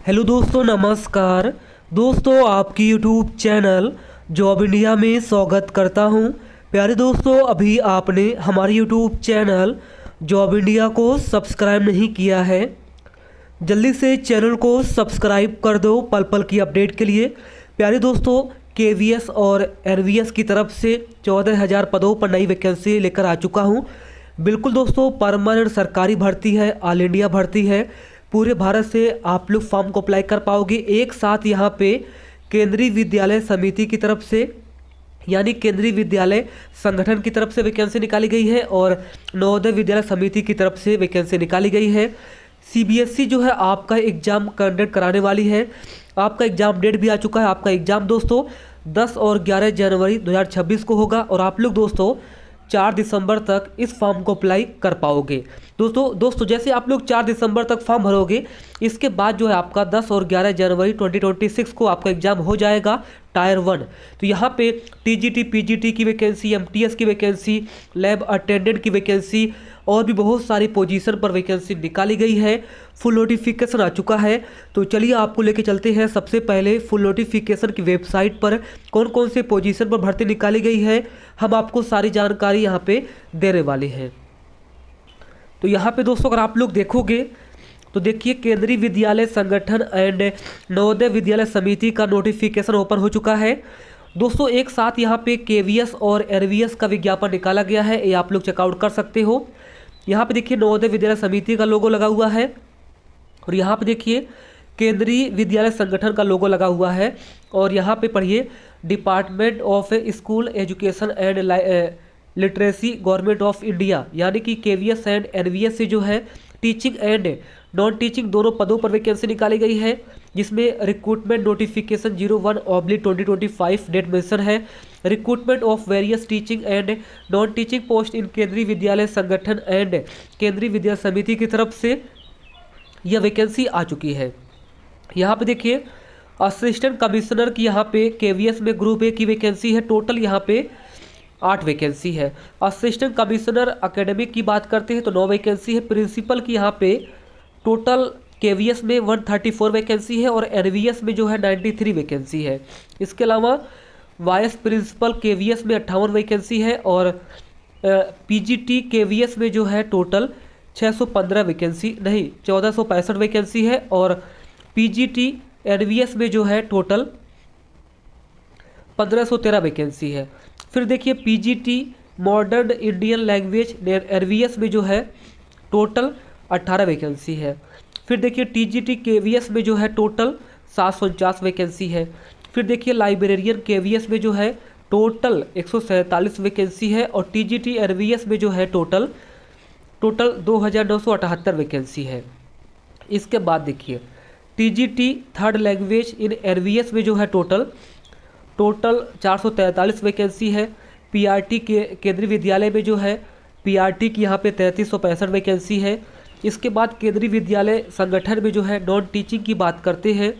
Hello दोस्तों, नमस्कार। दोस्तों, आपकी यूट्यूब चैनल जॉब इंडिया में स्वागत करता हूं। प्यारे दोस्तों, अभी आपने हमारे यूट्यूब चैनल जॉब इंडिया को सब्सक्राइब नहीं किया है, जल्दी से चैनल को सब्सक्राइब कर दो पल पल की अपडेट के लिए। प्यारे दोस्तों, केवीएस और एनवीएस की तरफ से 14,000 पदों पर नई वैकेंसी लेकर आ चुका हूं। बिल्कुल दोस्तों, परमानेंट सरकारी भर्ती है, ऑल इंडिया भर्ती है। पूरे भारत से आप लोग फॉर्म को अप्लाई कर पाओगे। एक साथ यहाँ पे केंद्रीय विद्यालय समिति की तरफ से यानी केंद्रीय विद्यालय संगठन की तरफ से वैकेंसी निकाली गई है और नवोदय विद्यालय समिति की तरफ से वैकेंसी निकाली गई है। सीबीएसई जो है आपका एग्ज़ाम कंडक्ट कराने वाली है। आपका एग्ज़ाम डेट भी आ चुका है। आपका एग्ज़ाम दोस्तों 10 और 11 जनवरी 2026 को होगा और आप लोग दोस्तों 4 दिसंबर तक इस फॉर्म को अप्लाई कर पाओगे। दोस्तों जैसे आप लोग 4 दिसंबर तक फॉर्म भरोगे, इसके बाद जो है आपका 10 और 11 जनवरी 2026 को आपका एग्ज़ाम हो जाएगा टायर 1। तो यहाँ पे टीजीटी पीजीटी की वैकेंसी, एमटीएस की वैकेंसी, लैब अटेंडेंट की वैकेंसी और भी बहुत सारी पोजीशन पर वैकेंसी निकाली गई है। फुल नोटिफिकेशन आ चुका है। तो चलिए आपको लेके चलते हैं सबसे पहले फुल नोटिफिकेशन की वेबसाइट पर कौन कौन से पोजीशन पर भर्ती निकाली गई है। हम आपको सारी जानकारी यहाँ पे देने वाले हैं। तो यहाँ पे दोस्तों अगर आप लोग देखोगे तो देखिए, केंद्रीय विद्यालय संगठन एंड नवोदय विद्यालय समिति का नोटिफिकेशन ओपन हो चुका है। दोस्तों एक साथ यहाँ पे केवीएस और एनवीएस का विज्ञापन निकाला गया है, ये आप लोग चेकआउट कर सकते हो। यहाँ पे देखिए नवोदय विद्यालय समिति का लोगो लगा हुआ है और यहाँ पे देखिए केंद्रीय विद्यालय संगठन का लोगो लगा हुआ है और यहाँ पे पढ़िए department of school education and literacy government of India, यानी कि केवीएस एंड एनवीएस से जो है टीचिंग एंड नॉन टीचिंग दोनों पदों पर वैकेंसी निकाली गई है, जिसमें रिक्रूटमेंट नोटिफिकेशन 01/2025 डेट मेंशन है। Recruitment of various teaching and non teaching post इन केंद्रीय विद्यालय संगठन एंड केंद्रीय विद्यालय समिति की तरफ से यह वैकेंसी आ चुकी है। यहाँ पे देखिए असिस्टेंट कमिश्नर की यहाँ पे केवीएस में ग्रुप ए की वैकेंसी है। टोटल यहाँ पे 8 वैकेंसी है। असिस्टेंट कमिश्नर एकेडमिक की बात करते हैं तो 9 वैकेंसी है। प्रिंसिपल की यहाँ पे टोटल केवीएस में 134 वैकेंसी है और एनवीएस में जो है 93 वैकेंसी है। इसके अलावा वाइस प्रिंसिपल केवीएस में 58 वैकेंसी है और पीजीटी केवीएस में जो है टोटल 615 वैकेंसी नहीं 1465 वैकेंसी है और पीजीटी एनवीएस में जो है टोटल 1513 वैकेंसी है। फिर देखिए PGT modern Indian language NVS में जो है टोटल 18 वैकेंसी है। फिर देखिए टीजीटी केवीएस में जो है टोटल 749 वैकेंसी है। फिर देखिए लाइब्रेरियन केवीएस में जो है टोटल 147 वैकेंसी है और टीजीटी एनवीएस में जो है टोटल 2978 वैकेंसी है। इसके बाद देखिए TGT third language in NVS में जो है टोटल 443 वैकेंसी है। पीआरटी के केंद्रीय विद्यालय में जो है पीआरटी की यहाँ पे 3365 वैकेंसी है। इसके बाद केंद्रीय विद्यालय संगठन में जो है नॉन टीचिंग की बात करते हैं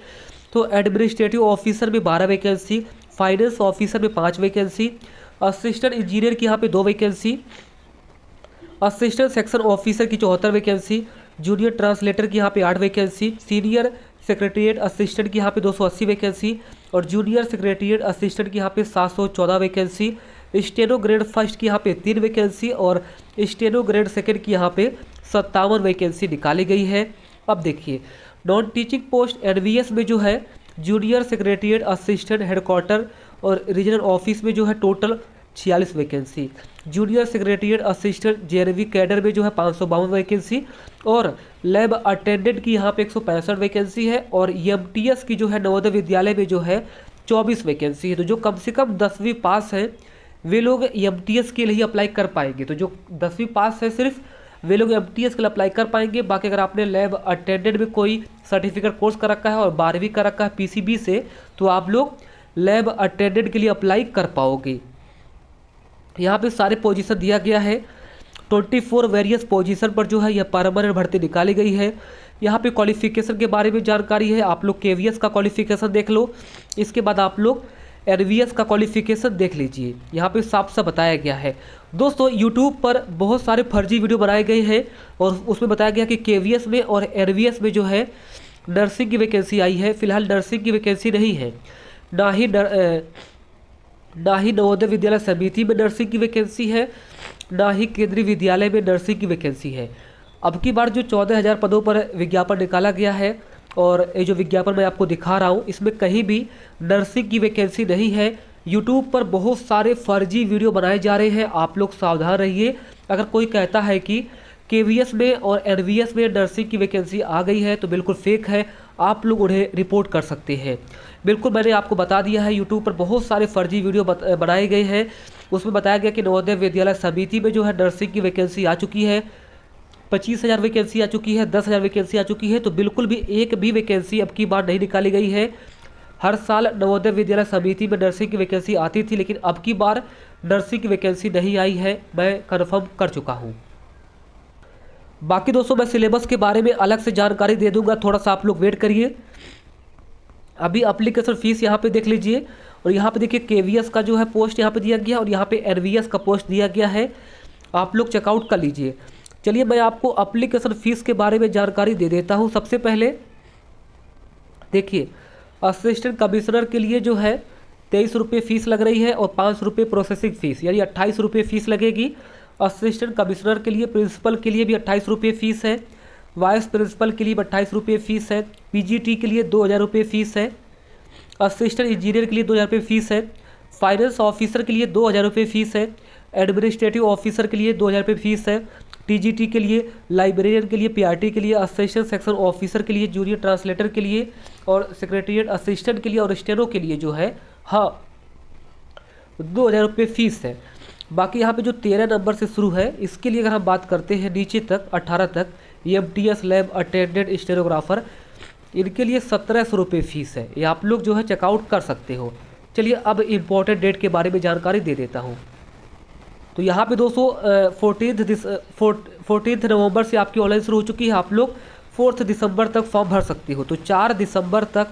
तो एडमिनिस्ट्रेटिव ऑफिसर में 12 वैकेंसी, फाइनेंस ऑफिसर में 5 वैकेंसी, असिस्टेंट इंजीनियर की यहाँ पे 2 वैकेंसी, असिस्टेंट सेक्शन ऑफिसर की 74 वैकेंसी, जूनियर ट्रांसलेटर की यहाँ पे 8 वैकेंसी, सीनियर सेक्रेटरीट असिस्टेंट की यहाँ पे 280 वैकेंसी और जूनियर सेक्रेटरीट असिस्टेंट की यहाँ पे 714 वैकेंसी, स्टेनो ग्रेड फर्स्ट की यहाँ पे 3 वैकेंसी और स्टेनो ग्रेड सेकंड की यहाँ पे 57 वैकेंसी निकाली गई है। अब देखिए नॉन टीचिंग पोस्ट एनवीएस में जो है जूनियर सेक्रेटरीट असिस्टेंट हेडक्वार्टर और रीजनल ऑफिस में जो है total 46 vacancy, junior secretariat assistant JNV cadre में जो है 552 वैकेंसी और लैब अटेंडेंट की यहाँ पे 165 वैकेंसी है और एमटीएस की जो है नवोदय विद्यालय में जो है 24 वैकेंसी है। तो जो कम से कम 10वीं पास है वे लोग एमटीएस के लिए अप्लाई कर पाएंगे। तो जो 10वीं पास है सिर्फ वे लोग एमटीएस के लिए अप्लाई कर पाएंगे। बाकी अगर आपने लैब अटेंडेंट में कोई सर्टिफिकेट कोर्स कर रखा है और 12वीं कर रखा है पीसीबी से तो आप लोग लैब अटेंडेंट के लिए अप्लाई कर पाओगे। यहाँ पे सारे पोजीशन दिया गया है। 24 वेरियस पोजीशन पर जो है यह परमानेंट भर्ती निकाली गई है। यहाँ पे क्वालिफिकेशन के बारे में जानकारी है, आप लोग केवीएस का क्वालिफिकेशन देख लो। इसके बाद आप लोग एनवीएस का क्वालिफिकेशन देख लीजिए, यहाँ पे साफ साफ बताया गया है। दोस्तों यूट्यूब पर बहुत सारे फर्जी वीडियो बनाए गए हैं और उसमें बताया गया कि केवीएस में और एनवीएस में जो है नर्सिंग की वैकेंसी आई है। फिलहाल नर्सिंग की वैकेंसी नहीं है, ना ही नवोदय विद्यालय समिति में नर्सिंग की वैकेंसी है, ना ही केंद्रीय विद्यालय में नर्सिंग की वैकेंसी है। अब की बार जो 14,000 पदों पर विज्ञापन निकाला गया है, और ये जो विज्ञापन मैं आपको दिखा रहा हूँ, इसमें कहीं भी नर्सिंग की वैकेंसी नहीं है। यूट्यूब पर बहुत सारे फर्जी वीडियो बनाए जा रहे हैं, आप लोग सावधान रहिए। अगर कोई कहता है कि केवीएस में और एनवीएस में नर्सिंग की वैकेंसी आ गई है, तो बिल्कुल फेक है, आप लोग उन्हें रिपोर्ट कर सकते हैं। बिल्कुल मैंने आपको बता दिया है, यूट्यूब पर बहुत सारे फर्जी वीडियो बनाए गए हैं। उसमें बताया गया कि नवोदय विद्यालय समिति में जो है नर्सिंग की वैकेंसी आ चुकी है, 25,000 वैकेंसी आ चुकी है, 10,000 वैकेंसी आ चुकी है। तो बिल्कुल भी एक भी वैकेंसी अब की बार नहीं निकाली गई है। हर साल नवोदय विद्यालय समिति में नर्सिंग की वैकेंसी आती थी, लेकिन अब की बार नर्सिंग की वैकेंसी नहीं आई है, मैं कन्फर्म कर चुका हूँ। बाकी दोस्तों मैं सिलेबस के बारे में अलग से जानकारी दे दूंगा, थोड़ा सा आप लोग वेट करिए। अभी एप्लीकेशन फीस यहाँ पे देख लीजिए, और यहाँ पे देखिए केवीएस का जो है पोस्ट यहाँ पे दिया गया है, और यहाँ पे एनवीएस का पोस्ट दिया गया है, आप लोग चेकआउट कर लीजिए। चलिए मैं आपको एप्लीकेशन फीस के बारे में जानकारी दे देता हूँ। सबसे पहले देखिए, असिस्टेंट कमिश्नर के लिए जो है 23 रुपये फीस लग रही है, और 5 रुपये प्रोसेसिंग फीस, यानी 28 रुपये फीस लगेगी। असिस्टेंट कमिश्नर के लिए, प्रिंसिपल के लिए भी 28 रुपये फीस है, वाइस प्रिंसिपल के लिए 28 रुपये फीस है, पीजीटी के लिए 2,000 रुपये फीस है, असिस्टेंट इंजीनियर के लिए 2,000 रुपये फीस है, फाइनेंस ऑफिसर के लिए 2,000 रुपये फीस है, एडमिनिस्ट्रेटिव ऑफिसर के लिए 2,000 रुपये फीस है, टीजीटी के लिए, लाइब्रेरियन के लिए, पीआरटी के लिए, असिस्टेंट सेक्शन ऑफिसर के लिए, जूनियर ट्रांसलेटर के लिए, और सेक्रेटरीट असिस्टेंट के लिए, और स्टेनो के लिए जो है 2,000 रुपये फीस है। बाकी यहाँ पे जो 13 नंबर से शुरू है, इसके लिए अगर हम बात करते हैं नीचे तक 18 तक, एमटीएस लैब अटेंडेंट स्टेनोग्राफर, इनके लिए 1,700 रुपये फीस है। ये आप लोग जो है चेकआउट कर सकते हो। चलिए अब इम्पोर्टेंट डेट के बारे में जानकारी दे देता हूँ। तो यहाँ पे दोस्तों 14 नवंबर से आपकी ऑनलाइन शुरू हो चुकी है, आप लोग 4 दिसंबर तक फॉर्म भर सकते हो। तो 4 दिसंबर तक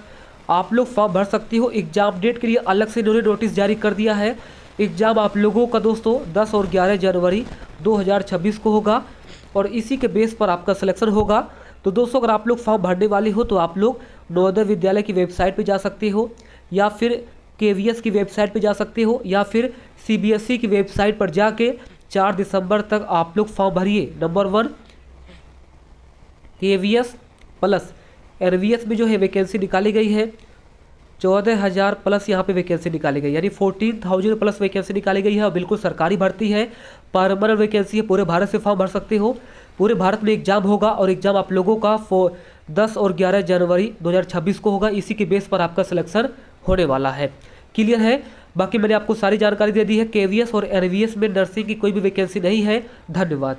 आप लोग फॉर्म भर सकते हो। एग्जाम डेट के लिए अलग से इन्होंने नोटिस जारी कर दिया है। एग्ज़ाम आप लोगों का दोस्तों 10 और 11 जनवरी 2026 को होगा, और इसी के बेस पर आपका सिलेक्शन होगा। तो दोस्तों अगर आप लोग फॉर्म भरने वाले हो, तो आप लोग नवोदय विद्यालय की वेबसाइट पे जा सकते हो, या फिर केवीएस की वेबसाइट पे जा सकते हो, या फिर सीबीएसई की वेबसाइट पर जाके 4 दिसंबर तक आप लोग फॉर्म भरिए। नंबर 1 केवीएस प्लस एनवीएस में जो है वैकेंसी निकाली गई है 14,000 प्लस, यहाँ पे वैकेंसी निकाली गई, यानी 14,000 प्लस वैकेंसी निकाली गई है, और बिल्कुल सरकारी भर्ती है, परमानेंट वैकेंसी है। पूरे भारत से फॉर्म भर सकते हो। पूरे भारत में एग्जाम होगा, और एग्जाम आप लोगों का 10 और 11 जनवरी 2026 को होगा। इसी के बेस पर आपका सिलेक्शन होने वाला है। क्लियर है? बाकी मैंने आपको सारी जानकारी दे दी है। केवीएस और एनवीएस में नर्सिंग की कोई भी वैकेंसी नहीं है। धन्यवाद।